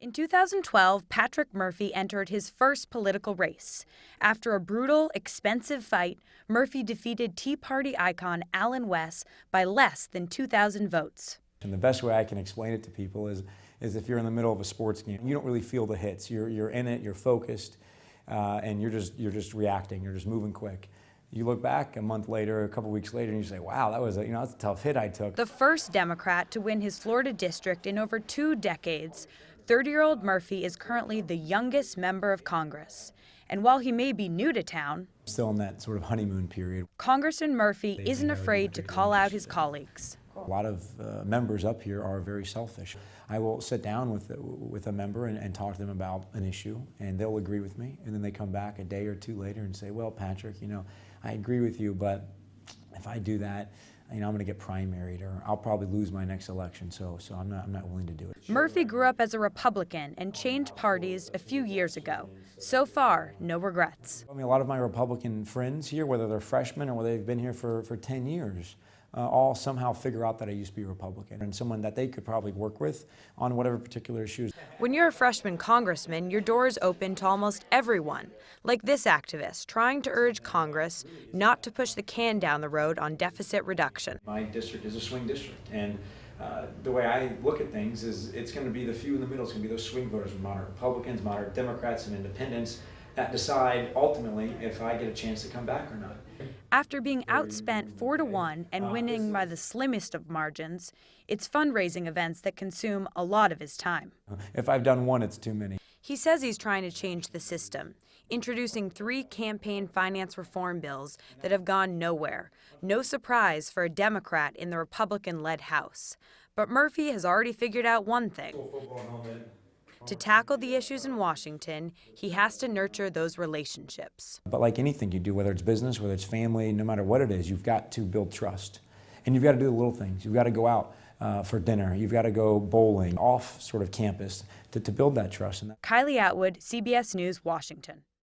In 2012, Patrick Murphy entered his first political race. After a brutal, expensive fight, Murphy defeated Tea Party icon Allen West by less than 2,000 votes. And the best way I can explain it to people is if you're in the middle of a sports game, you don't really feel the hits. You're in it, you're focused, and you're just reacting. You're just moving quick. You look back a month later, a couple weeks later, and you say, "Wow, that was that's a tough hit I took." The first Democrat to win his Florida district in over 2 decades, 30-year-old Murphy is currently the youngest member of Congress. And while he may be new to town, Still in that sort of honeymoon period. Congressman Murphy isn't afraid to call out his colleagues. A lot of members up here are very selfish. I will sit down with a member and talk to them about an issue, and they'll agree with me. And then they come back a day or two later and say, "Well, Patrick, I agree with you, but if I do that, I'm going to get primaried, or I'll probably lose my next election. So I'm not willing to do it." Murphy grew up as a Republican and changed parties a few years ago. So far, no regrets. A lot of my Republican friends here, whether they're freshmen or whether they've been here for 10 years, all somehow figure out that I used to be Republican and someone that they could probably work with on whatever particular issues. When you're a freshman congressman, your door is open to almost everyone, like this activist trying to urge Congress not to push the can down the road on deficit reduction. My district is a swing district, and the way I look at things is it's going to be the few in the middle. It's going to be those swing voters, moderate Republicans, moderate Democrats, and independents that decide ultimately if I get a chance to come back or not. After being outspent 4-1 and winning by the slimmest of margins, it's fundraising events that consume a lot of his time. If I've done one, it's too many. He says he's trying to change the system, introducing 3 campaign finance reform bills that have gone nowhere. No surprise for a Democrat in the Republican-led House. But Murphy has already figured out one thing. To tackle the issues in Washington, he has to nurture those relationships. But like anything you do, whether it's business, whether it's family, no matter what it is, you've got to build trust. And you've got to do the little things. You've got to go out for dinner. You've got to go bowling off sort of campus to build that trust. Kylie Atwood, CBS News, Washington.